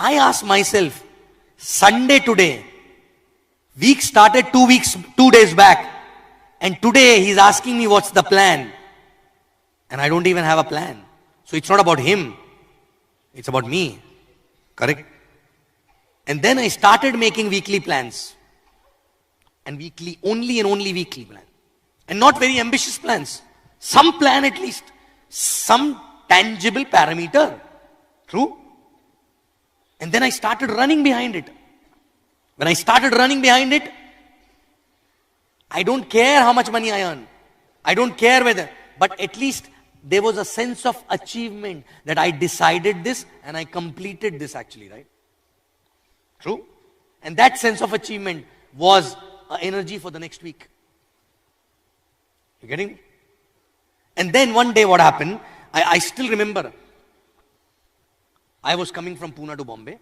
I asked myself, Sunday today, week started 2 days back. And today he's asking me what's the plan. And I don't even have a plan. So it's not about him. It's about me. Correct? And then I started making weekly plans. And weekly, only and only weekly plan. And not very ambitious plans. Some plan at least. Some tangible parameter. True? And then I started running behind it. When I started running behind it, I don't care how much money I earn. I don't care whether, but at least there was a sense of achievement that I decided this and I completed this actually, right? True? And that sense of achievement was energy for the next week. You getting? And then one day what happened, I still remember, I was coming from Pune to Bombay.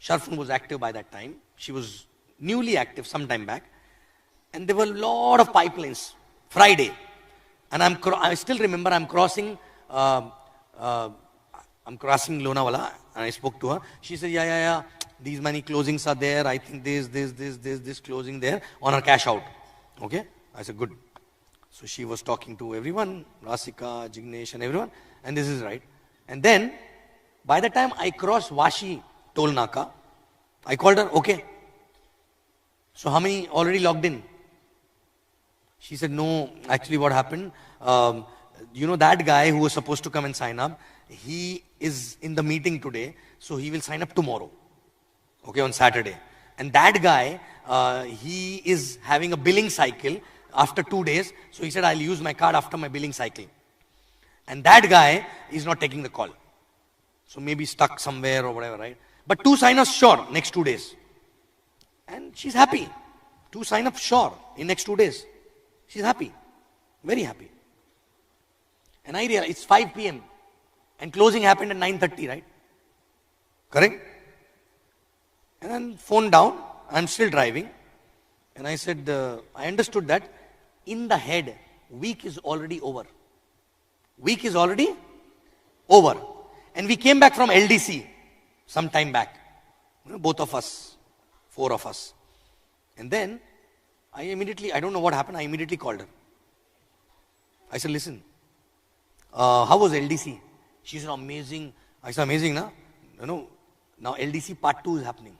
Sharfun was active by that time. She was newly active some time back. And there were a lot of pipelines. Friday. And I still remember I'm crossing Lonavala. And I spoke to her. She said, yeah. These many closings are there. I think this closing there on her cash out. Okay? I said, good. So she was talking to everyone. Rasika, Jignesh and everyone. And this is right. And then, by the time I crossed Vashi toll naka, I called her, okay. So how many already logged in? She said, no, actually what happened, that guy who was supposed to come and sign up, he is in the meeting today, so he will sign up tomorrow. Okay, on Saturday. And that guy, he is having a billing cycle after 2 days, so he said, I'll use my card after my billing cycle. And that guy is not taking the call. So maybe stuck somewhere or whatever, right? But 2 sign-ups sure, next 2 days. And she's happy. 2 sign-ups sure, in next 2 days. She's happy. Very happy. And I realized, it's 5 p.m. And closing happened at 9:30, right? Correct? And then phone down, I'm still driving. And I said, I understood that in the head, week is already over. Week is already over. And we came back from LDC some time back. Both of us, 4 of us. And then I don't know what happened, I immediately called her. I said, listen, how was LDC? She said, amazing. I said, amazing, na? Now LDC part 2 is happening.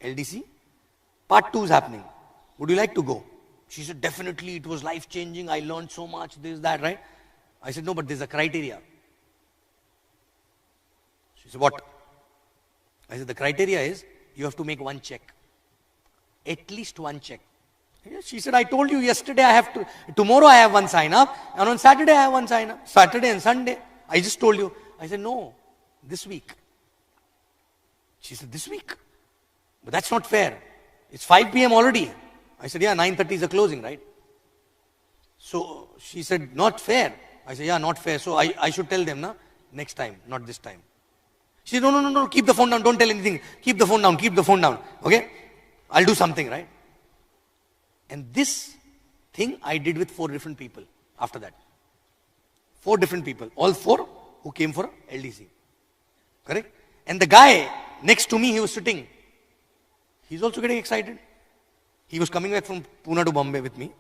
LDC part 2 is happening. Would you like to go? She said, definitely, it was life-changing. I learned so much, this, that, right? I said, no, but there's a criteria. She said, what? I said, the criteria is, you have to make 1 check. At least 1 check. She said, I told you yesterday tomorrow I have 1 sign up, and on Saturday I have 1 sign up. Saturday and Sunday. I just told you. I said, no, this week. She said, this week? But that's not fair. It's 5 p.m. already. I said, yeah, 9:30 is the closing, right? So she said, not fair. I said, yeah, not fair. So I should tell them, next time, not this time. She said, no, keep the phone down, don't tell anything. Keep the phone down, okay? I'll do something, right? And this thing I did with 4 different people after that. 4 different people, all 4 who came for LDC. Correct? And the guy next to me, he was sitting. He's also getting excited. He was coming back from Pune to Bombay with me.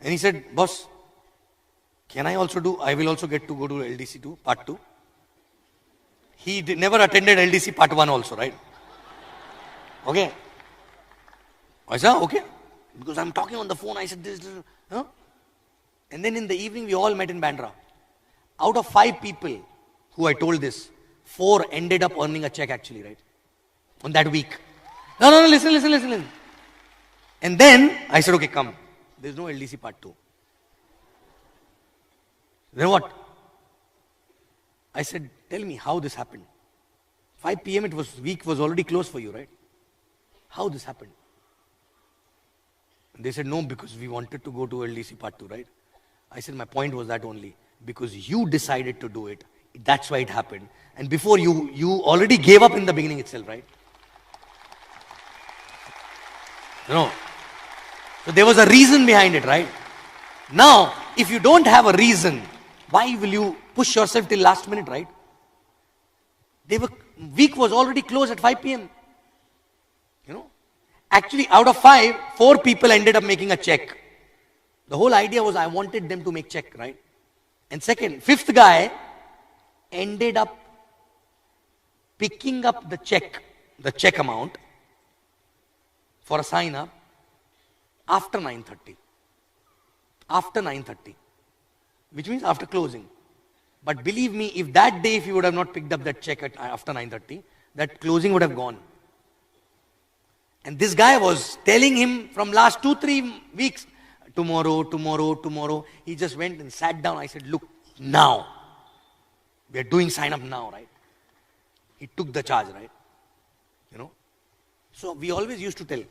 And he said, boss, can I will also get to go to LDC 2, part 2. He never attended LDC part 1 also, right? Okay. I said, okay. Because I'm talking on the phone, I said this. Huh? And then in the evening, we all met in Bandra. Out of 5 people who I told this, 4 ended up earning a check actually, right? On that week. No, listen. And then I said, okay, come. There's no LDC part 2. Then what? I said, tell me how this happened. 5 p.m. week was already closed for you, right? How this happened? And they said, no, because we wanted to go to LDC part 2, right? I said, my point was that only. Because you decided to do it. That's why it happened. And before you already gave up in the beginning itself, right? So there was a reason behind it, right? Now, if you don't have a reason, why will you push yourself till last minute, right? week was already closed at 5 p.m. You know, actually out of 5, 4 people ended up making a check. The whole idea was I wanted them to make check, right? And second, 5th guy ended up picking up the check amount for a sign up after 9:30. After 9:30. Which means after closing. But believe me, if that day, if you would have not picked up that check after 9:30, that closing would have gone. And this guy was telling him from last 2-3 weeks, tomorrow, tomorrow, tomorrow. He just went and sat down. I said, look, now. We are doing sign up now, right? He took the charge, right? You know. So we always used to tell,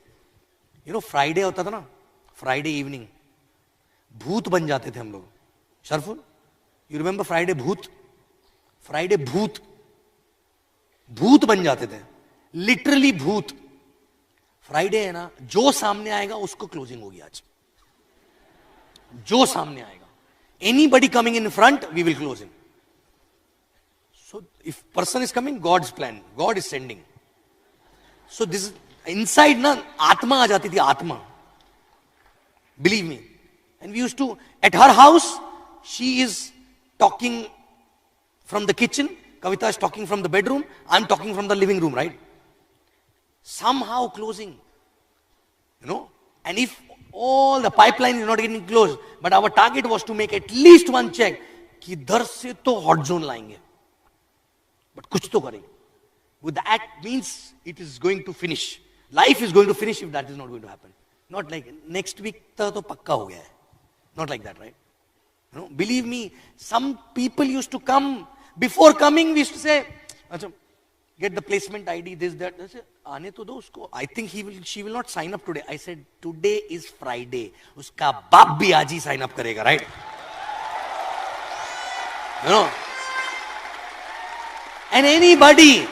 you know, Friday hota tha na? Friday evening. Bhoot ban jate the hum log. Sharful? You remember Friday bhoot? Friday bhoot. Bhoot ban jate the. Literally bhoot. Friday है ना, जो सामने आएगा उसको closing होगी आज. जो सामने आएगा. Anybody coming in front, we will close him. So if person is coming, God's plan. God is sending. So this is inside na atma aa jati thi, atma. Believe me. And we used to, at her house, she is talking from the kitchen, Kavita is talking from the bedroom, I'm talking from the living room, right? Somehow closing. You know? And if all the pipeline is not getting closed, but our target was to make at least one check, कि इधर से तो hot zone लाएंगे. But कुछ तो करेंगे. With that means it is going to finish. Life is going to finish if that is not going to happen. Not like next week तो पक्का हो गया है. Not like that, right? You know, believe me, some people used to come. Before coming, we used to say, get the placement ID, this, that. I said, आने तो दो उसको. I think she will not sign up today. I said, today is Friday. उसका बाप भी आज ही sign up करेगा, right? You know. And anybody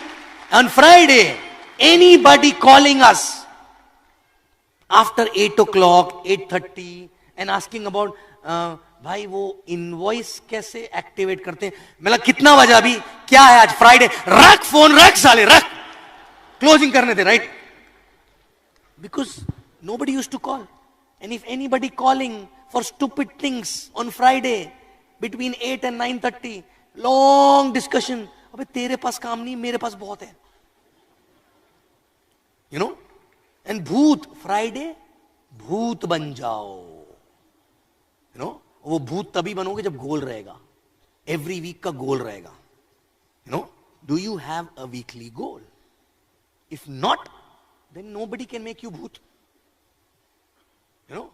on Friday, anybody calling us after 8 o'clock, 8:30 and asking about भाई वो इनवॉइस कैसे activate करते हैं. मतलब कितना बजा अभी, क्या है आज फ्राइडे, रख फोन, रख साले, रख, क्लोजिंग करने थे, right? Because nobody used to call. And if anybody calling for stupid things on Friday between 8 and 9:30, long discussion, अबे तेरे पास काम नहीं, मेरे पास बहुत है. You know? And भूत, Friday, भूत बन जाओ. You know? वो भूत तभी बनोगे जब गोल रहेगा. Every week का गोल रहेगा. You know? Do you have a weekly goal? If not, then nobody can make you bhoot. You know?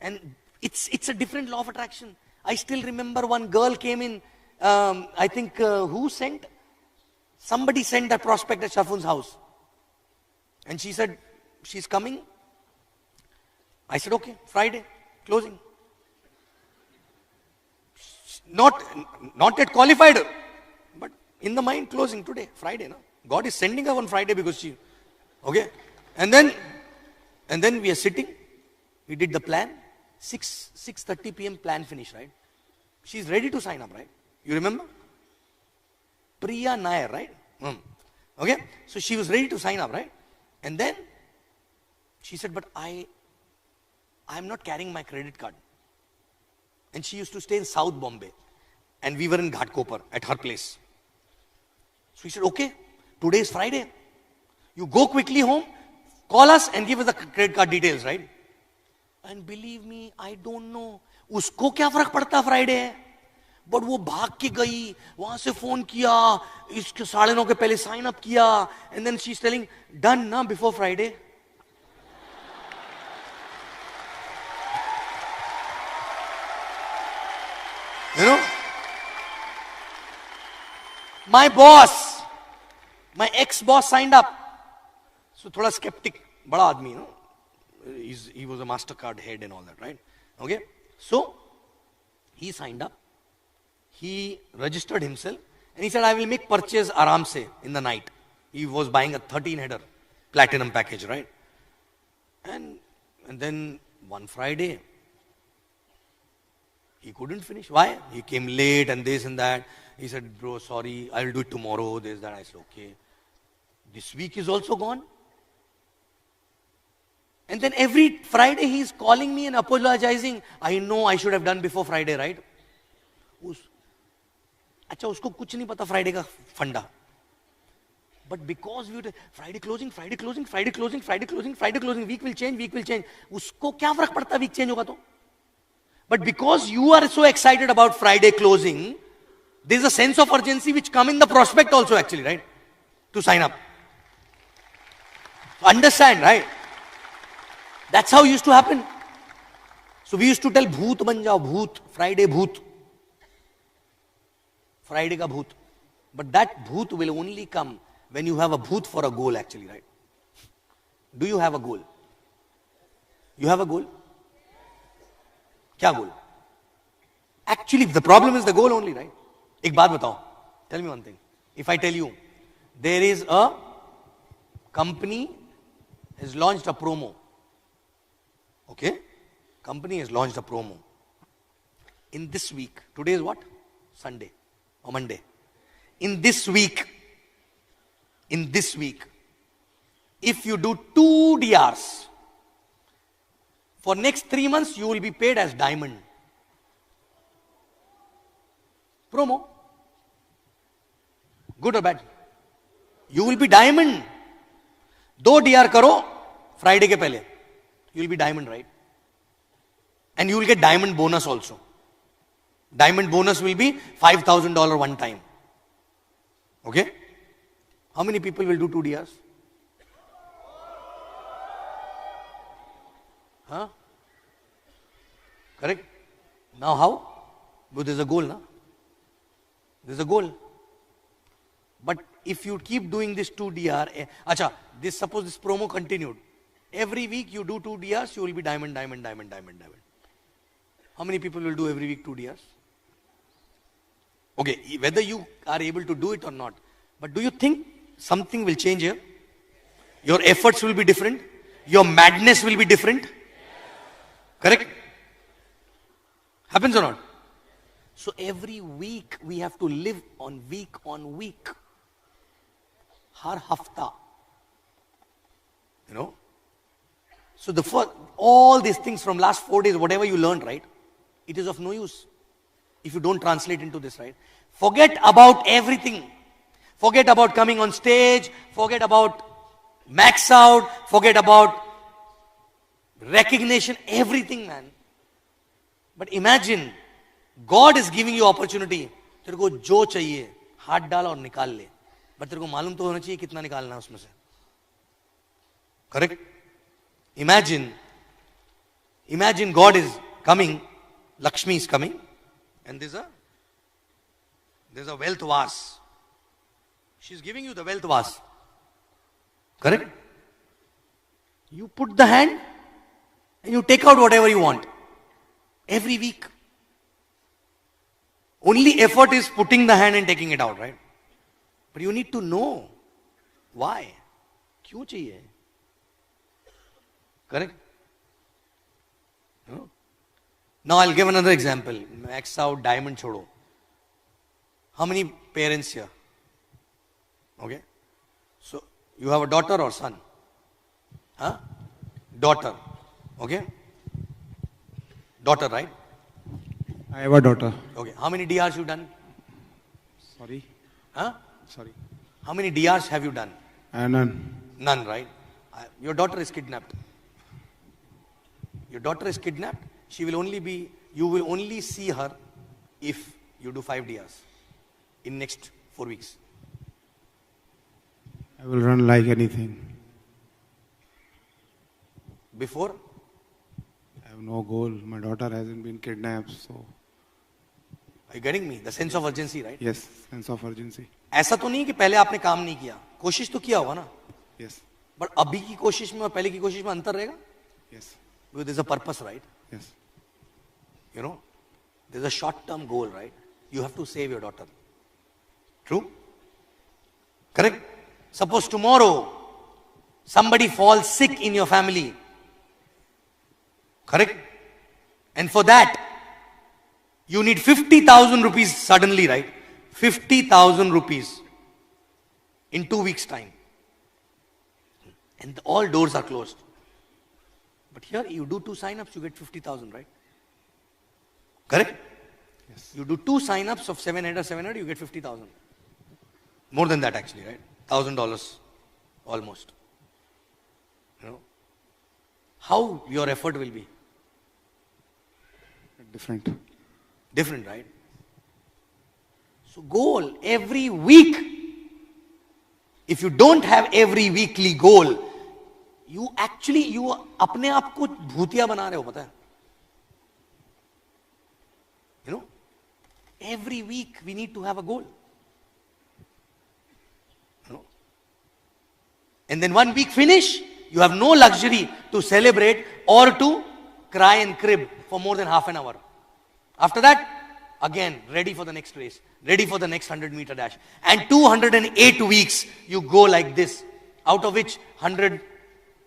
And it's a different law of attraction. I still remember one girl came in, I think who sent? Somebody sent that prospect at Shafun's house. And she said, she's coming. I said, okay, Friday, closing. Not yet qualified her, but in the mind closing today, Friday. No? God is sending her on Friday because she, okay. And then we are sitting. We did the plan. 6:30 p.m. plan finish, right? She's ready to sign up, right? You remember? Priya Nair, right? Okay. So she was ready to sign up, right? And then she said, but I'm not carrying my credit card. And she used to stay in South Bombay. And we were in Ghatkopar at her place. So we said, okay, today is Friday. You go quickly home, call us and give us the credit card details, right? And believe me, I don't know. उसको क्या फर्क पड़ता Friday है? But वो भाग के गई, वहां से फोन किया, इसके 9:30 के पहले sign up किया. And then she's telling, done na before Friday. You know, my boss, my ex-boss signed up. So thoda skeptic, bada aadmi, you know. He was a MasterCard head and all that, right? Okay. So he signed up. He registered himself and he said, I will make purchase aram se in the night. He was buying a 13-header platinum package, right? And then one Friday, he couldn't finish. Why? He came late and this and that. He said, bro, sorry, I'll do it tomorrow, this, that. I said, okay. This week is also gone. And then every Friday he is calling me and apologizing. I know I should have done before Friday, right? अच्छा उसको कुछ नहीं पता Friday का फंडा. But because we Friday closing, Friday closing, Friday closing, Friday closing, Friday closing, week will change, week will change. उसको क्या फर्क पड़ता week change होगा तो? But because you are so excited about Friday closing, there is a sense of urgency which come in the prospect also actually, right? To sign up. Understand, right? That's how it used to happen. So we used to tell bhoot ban jao, bhoot, Friday bhoot. Friday ka bhoot. But that bhoot will only come when you have a bhoot for a goal actually, right? Do you have a goal? You have a goal? क्या goal? Actually, the problem is the goal only, right? एक बात बताओ. Tell me one thing. If I tell you, there is a company has launched a promo. Okay? Company has launched a promo. In this week, today is what? Sunday or Monday. In this week, if you do 2 DRs, for next 3 months, you will be paid as diamond. Promo. Good or bad? You will be diamond. 2 DR karo, Friday ke pehle. You will be diamond, right? And you will get diamond bonus also. Diamond bonus will be $5,000 one time. Okay? How many people will do 2 DRs? Huh? Correct? Now how? Because there's a goal, na? There's a goal. But if you keep doing this 2 DR, suppose this promo continued. Every week you do 2 DRs, you will be diamond, diamond, diamond, diamond, diamond. How many people will do every week 2 DRs? Okay, whether you are able to do it or not. But do you think something will change here? Your efforts will be different. Your madness will be different. Correct? Happens or not? So every week we have to live on week. Har hafta. You know? So all these things from last 4 days, whatever you learned, right? It is of no use if you don't translate into this, right? Forget about everything. Forget about coming on stage. Forget about max out. Forget about recognition. Everything, man. But imagine, God is giving you opportunity. तेरे को जो चाहिए हाथ डाल और निकाल ले. But तेरे को मालूम तो होना चाहिए कितना निकालना है उसमें से. Correct? Imagine God is coming, Lakshmi is coming, and there's a wealth vase. She's giving you the wealth vase. Correct? You put the hand and you take out whatever you want. Every week. Only effort is putting the hand and taking it out, right? But you need to know why. क्यों चाहिए? Correct? No? Now I'll give another example. Max out, diamond chodo. How many parents here? Okay? So, you have a daughter or son? Huh? Daughter. Okay? Daughter, right? I have a daughter. Okay. How many DRs you done? Sorry? Huh? Sorry. How many DRs have you done? None. None, right? Your daughter is kidnapped. Your daughter is kidnapped. You will only see her if you do 5 DRs in next 4 weeks. I will run like anything. Before? I have no goal. My daughter hasn't been kidnapped, so. Are you getting me? The sense of urgency, right? Yes, sense of urgency. ऐसा तो नहीं कि पहले आपने काम नहीं किया. कोशिश तो किया होगा ना? Yes. But अभी की कोशिश में और पहले की कोशिश में अंतर रहेगा? Yes. Because there's a purpose, right? Yes. You know, there's a short-term goal, right? You have to save your daughter. True? Correct? Suppose tomorrow somebody falls sick in your family. Correct? And for that, you need 50,000 rupees suddenly, right? 50,000 rupees in 2 weeks' time. And all doors are closed. But here you do 2 sign-ups, you get 50,000, right? Correct? Yes. You do 2 sign-ups of 700, you get 50,000. More than that actually, right? $1,000 almost. You know? How your effort will be? Different. Different, right? So goal every week. If you don't have every weekly goal, you अपने आप को भूतिया बना रहे हो, पता है? You know, every week we need to have a goal. You know, and then 1 week finish, you have no luxury to celebrate or to cry and crib for more than half an hour. After that, again, ready for the next race, ready for the next 100-meter dash. And 208 weeks, you go like this, out of which 100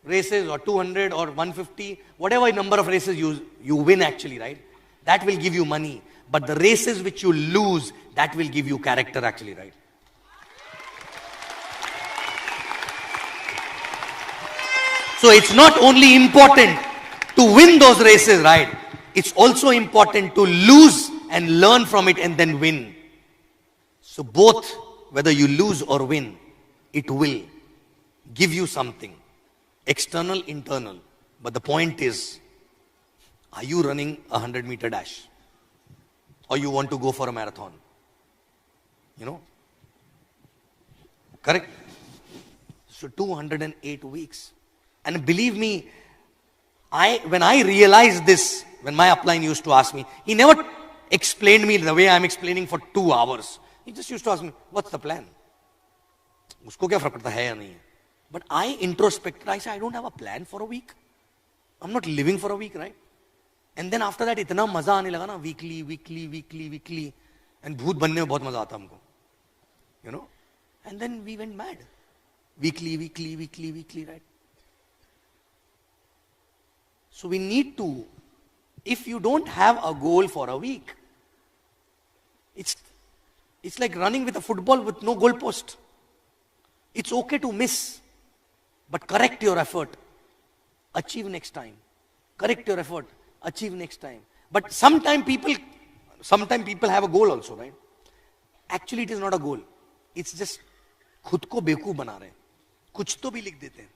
races or 200 or 150, whatever number of races you win actually, right? That will give you money. But the races which you lose, that will give you character actually, right? So it's not only important to win those races, right? It's also important to lose and learn from it and then win. So both, whether you lose or win, it will give you something. External, internal. But the point is, are you running a 100-meter dash? Or you want to go for a marathon? You know? Correct? So 208 weeks. And believe me, when I realized this, when my upline used to ask me, he never explained me the way I'm explaining for 2 hours. He just used to ask me, what's the plan? Usko kya farak padta hai ya nahi hai? But I introspected, I said, I don't have a plan for a week. I'm not living for a week, right? And then after that, itna maza aane laga na, weekly. And bhoot banne mein bahut maza aata humko. You know? And then we went mad. Weekly, right? So we need to, if you don't have a goal for a week, it's like running with a football with no goal post. It's okay to miss, but correct your effort. Achieve next time. Correct your effort. Achieve next time. But sometimes people have a goal also, right? Actually, it is not a goal. It's just खुद को बेवकूफ बना रहे हैं. कुछ तो भी लिख देते हैं.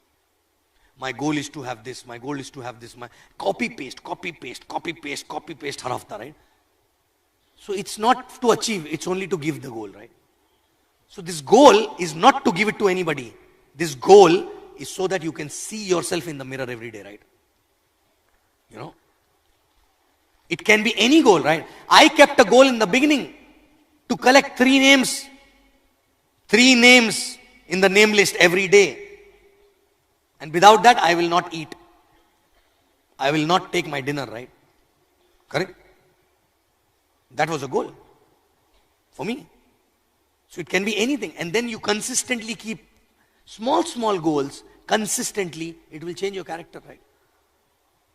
My goal is to have this. My goal is to have this. My copy paste हर हफ्ता, right? So it's not to achieve. It's only to give the goal, right? So this goal is not to give it to anybody. This goal is so that you can see yourself in the mirror every day, right? You know? It can be any goal, right? I kept a goal in the beginning to collect 3 names. 3 names in the name list every day. And without that, I will not eat. I will not take my dinner, right? Correct? That was a goal for me. So it can be anything. And then you consistently keep small goals. Consistently, it will change your character, right?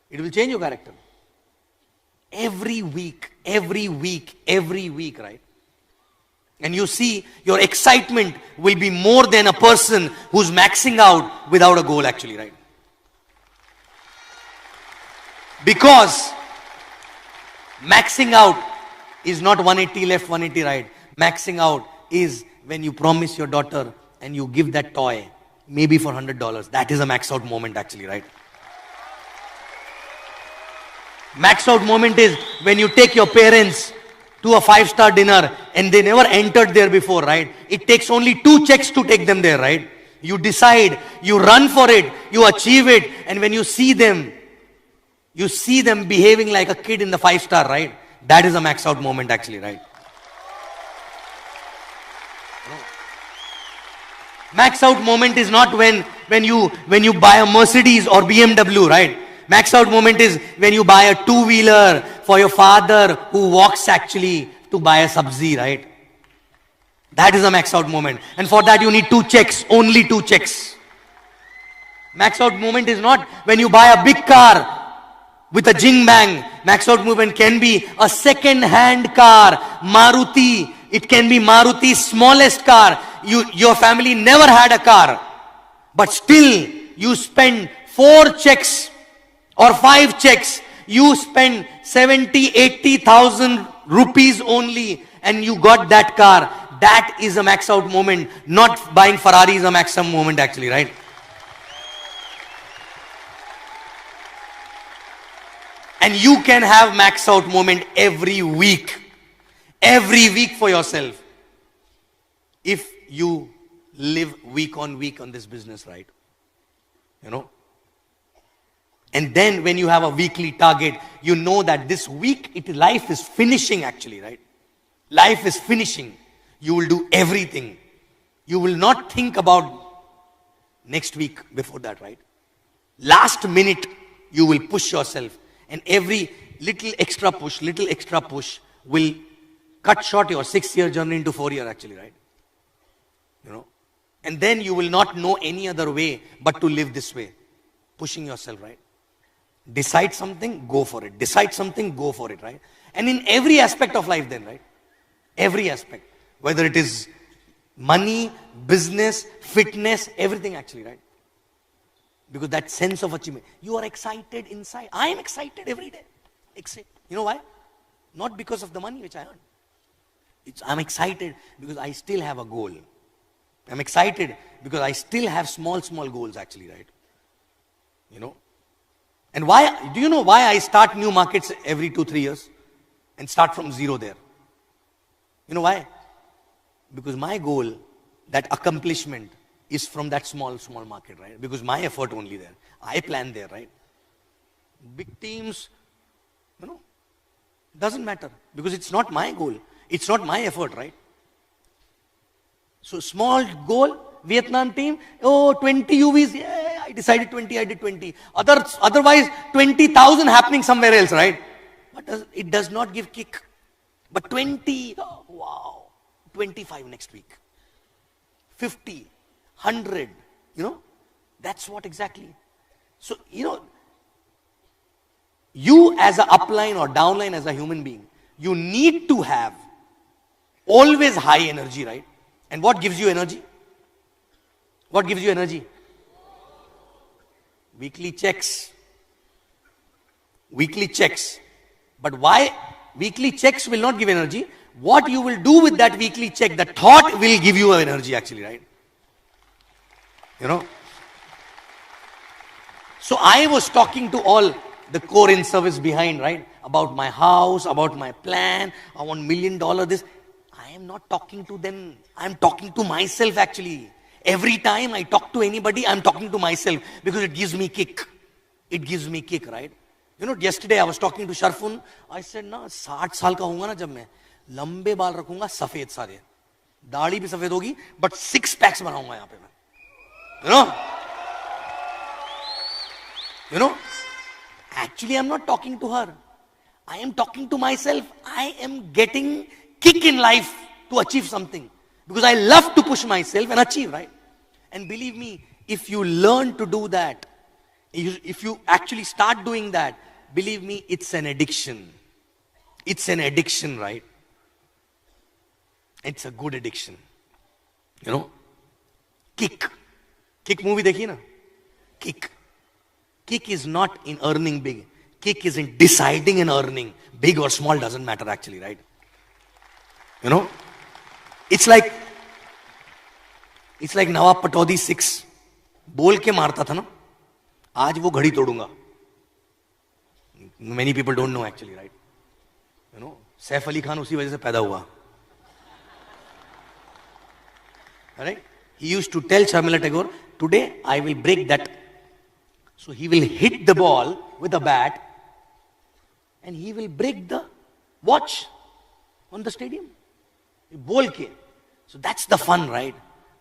It will change your character. Every week, right? And you see, your excitement will be more than a person who's maxing out without a goal actually, right? Because maxing out is not 180 left, 180 right. Maxing out is when you promise your daughter and you give that toy, maybe for $100. That is a max out moment actually, right? Max out moment is when you take your parents to a 5-star dinner and they never entered there before, right? It takes only 2 checks to take them there, right? You decide, you run for it, you achieve it, and when you see them behaving like a kid in the 5-star, right? That is a max out moment actually, right? Max out moment is not when you buy a Mercedes or BMW, right? Max out moment is when you buy a 2-wheeler for your father who walks actually to buy a sabzi, right? That is a max out moment. And for that you need 2 checks, only 2 checks. Max out moment is not when you buy a big car with a jing bang. Max out moment can be a second-hand car, Maruti. It can be Maruti's smallest car. Your family never had a car, but still you spend 4 checks or 5 checks, you spend 70,000-80,000 rupees only, and you got that car. That is a max out moment. Not buying Ferrari is a max out moment actually, right? And you can have max out moment every week for yourself, if you live week on week on this business, right? You know. And then when you have a weekly target, you know that this week life is finishing actually, right? Life is finishing. You will do everything. You will not think about next week before that, right? Last minute, you will push yourself. And every little extra push will cut short your 6-year journey into 4-year actually, right? You know. And then you will not know any other way but to live this way. Pushing yourself, right? Decide something, go for it. Decide something, go for it, right? And in every aspect of life then, right? Every aspect. Whether it is money, business, fitness, everything actually, right? Because that sense of achievement. You are excited inside. I am excited every day. Except, you know why? Not because of the money which I earn. I'm excited because I still have a goal. I'm excited because I still have small goals actually, right? You know. And why, do you know why I start new markets every 2-3 years? And start from zero there. You know why? Because my goal, that accomplishment, is from that small market, right? Because my effort only there. I plan there, right? Big teams, you know, doesn't matter. Because it's not my goal. It's not my effort, right? So small goal, Vietnam team, 20 UVs, yeah, I decided 20, I did 20. Otherwise, 20,000 happening somewhere else, right? But it does not give kick. But 20, oh, wow, 25 next week. 50, 100, you know, that's what exactly. So, you know, you as an upline or downline as a human being, you need to have always high energy, right? And what gives you energy? What gives you energy? Weekly checks. Weekly checks. But why weekly checks will not give energy? What you will do with that weekly check, the thought will give you energy actually, right? You know. So I was talking to all the core in service behind, right? About my house, about my plan, I want $1 million, this. I am not talking to them. I am talking to myself actually. Every time I talk to anybody, I am talking to myself because it gives me kick. It gives me kick, right? You know, yesterday I was talking to Sharfun. I said, na, 60 साल का होऊंगा ना जब मैं, लंबे बाल रखूंगा, सफेद सारे, दाढ़ी भी सफेद होगी, but 6 packs बनाऊंगा यहाँ पे मैं. You know, actually I'm not talking to her. I am talking to myself. I am getting kick in life to achieve something. Because I love to push myself and achieve, right? And believe me, if you learn to do that, if you actually start doing that, believe me, it's an addiction. It's an addiction, right? It's a good addiction. You know? Kick. Kick movie dekhi na? Kick. Kick is not in earning big. Kick is in deciding and earning. Big or small doesn't matter actually, right? You know? It's like Nawab Patodi 6. बोल के मारता था ना, आज वो घड़ी तोड़ूंगा. Many people don't know actually, right? You know, Saif Ali Khan उसी वजह से पैदा हुआ. Right? He used to tell Sharmila Tagore, today I will break that. So he will hit the ball with a bat and he will break the watch on the stadium. Bol ke. So that's the fun, right?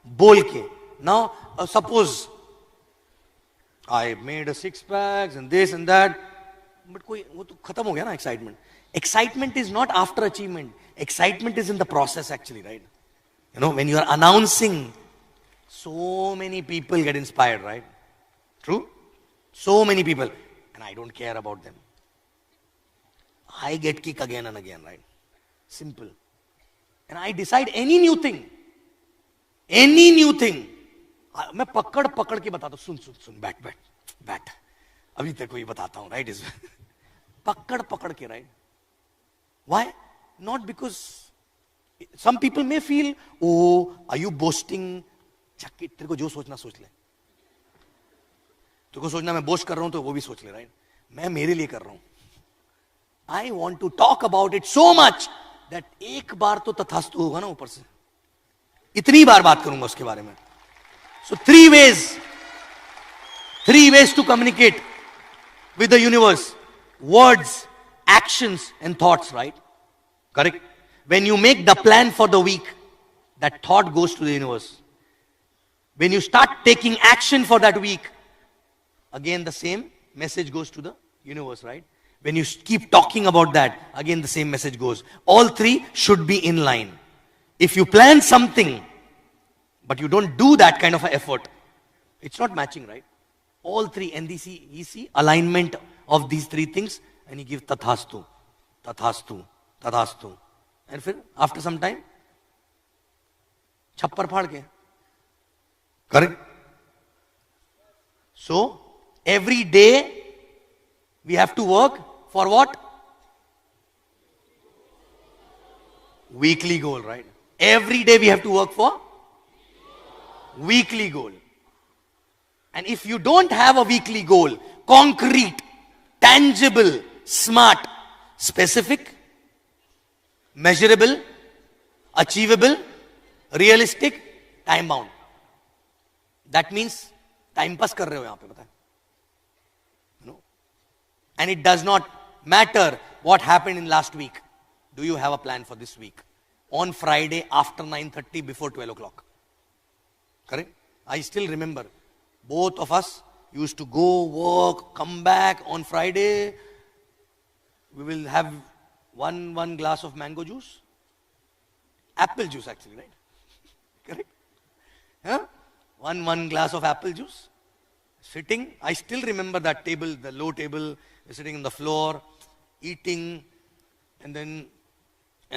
Bol ke. Now, suppose I made a 6 packs and this and that, but wo to khatam ho gaya na excitement. Excitement is not after achievement. Excitement is in the process actually, right? You know, when you are announcing, so many people get inspired, right? True? So many people. And I don't care about them. I get kick again and again, right? Simple. And I decide any new thing, मैं पकड़ पकड़ के बताता हूं, सुन सुन सुन, बैठ बैठ बैठ, अभी तेरे को ये बताता हूं, राइट? इज पकड़ पकड़ के, right? Why? Not because some people may feel, oh are you boasting, चक्की, तेरे को जो सोचना सोच ले, तेरे को सोचना मैं बोस्ट कर रहा हूं तो वो भी सोच ले, राइट? मैं मेरे लिए कर रहा हूं. I want to talk about it so much that एक बार तो तथास्तु होगा ना ऊपर से, इतनी बार बात करूंगा उसके बारे में. So three ways to communicate with the universe: words, actions and thoughts, right? Correct? When you make the plan for the week, that thought goes to the universe. When you start taking action for that week, again the same message goes to the universe, right? When you keep talking about that, again the same message goes. All three should be in line. If you plan something but you don't do that kind of an effort, it's not matching, right? All three, and you see alignment of these three things, and you give tathastu, tathastu, tathastu, and फिर after some time छप्पर फाड़ के. Correct? So every day we have to work for what? Weekly goal, right? Every day we have to work for weekly goal. And if you don't have a weekly goal, concrete, tangible, smart, specific, measurable, achievable, realistic, time bound, that means time pass कर रहे हो यहाँ पे, पता है? And it does not matter what happened in last week. Do you have a plan for this week? On Friday after 9:30, before 12 o'clock. Correct? I still remember, both of us used to go work, come back on Friday. We will have one glass of mango juice. Apple juice actually, right? Correct? Huh? One glass of apple juice. Sitting, I still remember that table, the low table, sitting on the floor, eating, and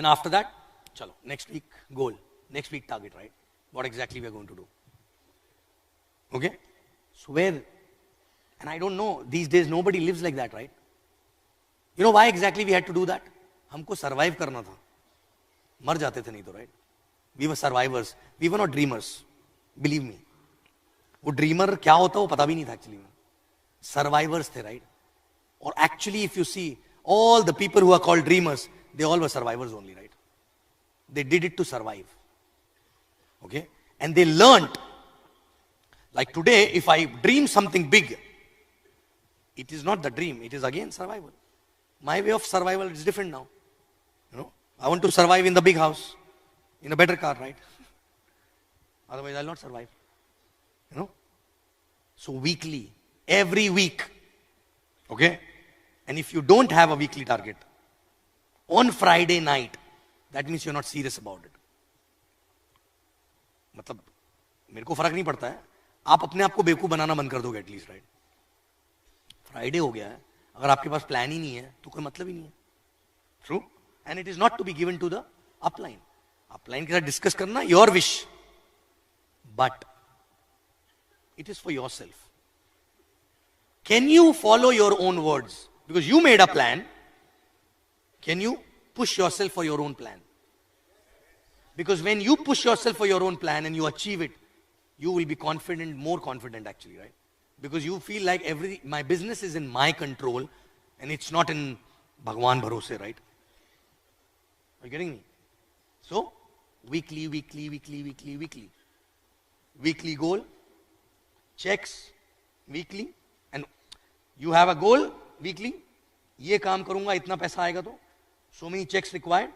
after that, chalo, next week goal, next week target, right? What exactly we are going to do. Okay? So where, and I don't know, these days nobody lives like that, right? You know why exactly we had to do that? हमको survive करना था. मर जाते थे नहीं तो, right? We were survivors. We were not dreamers. Believe me. वो dreamer क्या होता वो पता भी नहीं था एक्चुअली में. सर्वाइवर्स थे, राइट? और actually if you see all the people who are called dreamers, they all were survivors only, right? They did it to survive. Okay? And they learned. Like today if I dream something big, it is not the dream, it is again survival. My way of survival is different now. You know, I want to survive in the big house, in a better car, right? Otherwise I'll not survive. You know? So weekly, every week, okay? And if you don't have a weekly target, on Friday night, that means you're not serious about it. मतलब मेरे को फर्क नहीं पड़ता है, आप अपने आप को बेवकूफ बनाना बंद कर दोगे एटलीस्ट, राइट? फ्राइडे हो गया है, अगर आपके पास प्लान ही नहीं है तो कोई मतलब ही नहीं है. True? And it is not to be given to the upline. Upline के साथ डिस्कस करना, your wish, but it is for yourself. Can you follow your own words? Because you made a plan. Can you push yourself for your own plan? Because when you push yourself for your own plan and you achieve it, you will be confident, more confident actually, right? Because you feel like my business is in my control and it's not in Bhagwan Bharose, right? Are you getting me? So, weekly. Weekly goal. Checks weekly, and you have a goal weekly. ये काम करूंगा, इतना पैसा आएगा तो. So many checks required.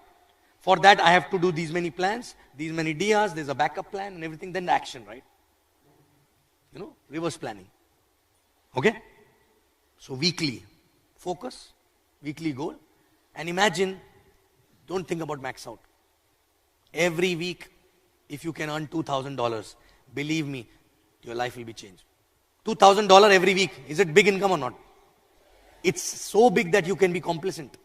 For that I have to do these many plans, these many dias, there's a backup plan and everything, then the action, right? You know, reverse planning. Okay? So weekly focus, weekly goal, and imagine, don't think about max out. Every week, if you can earn $2,000, believe me, your life will be changed. $2,000 every week. Is it big income or not? It's so big that you can be complacent.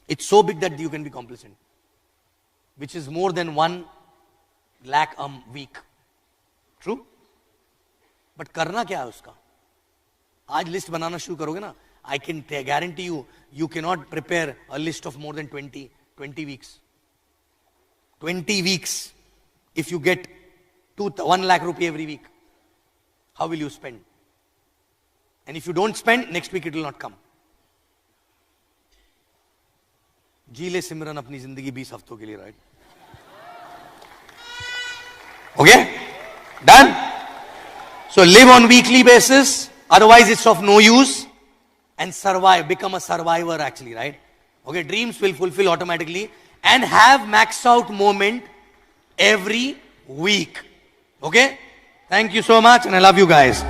It's so big that you can be complacent. Which is more than 1 lakh a week. True? But करना क्या है उसका? आज list बनाना शुरू करोगे ना, I can guarantee you, you cannot prepare a list of more than 20 weeks. 20 weeks. If you get 1 lakh rupee every week, how will you spend? And if you don't spend, next week it will not come. जी ले सिमरन अपनी जिंदगी 20 हफ्तों के लिए, right? Okay? Done? So live on weekly basis, otherwise it's of no use. And survive, become a survivor actually, right? Okay, dreams will fulfill automatically and have max out moment every week. Okay? Thank you so much and I love you guys.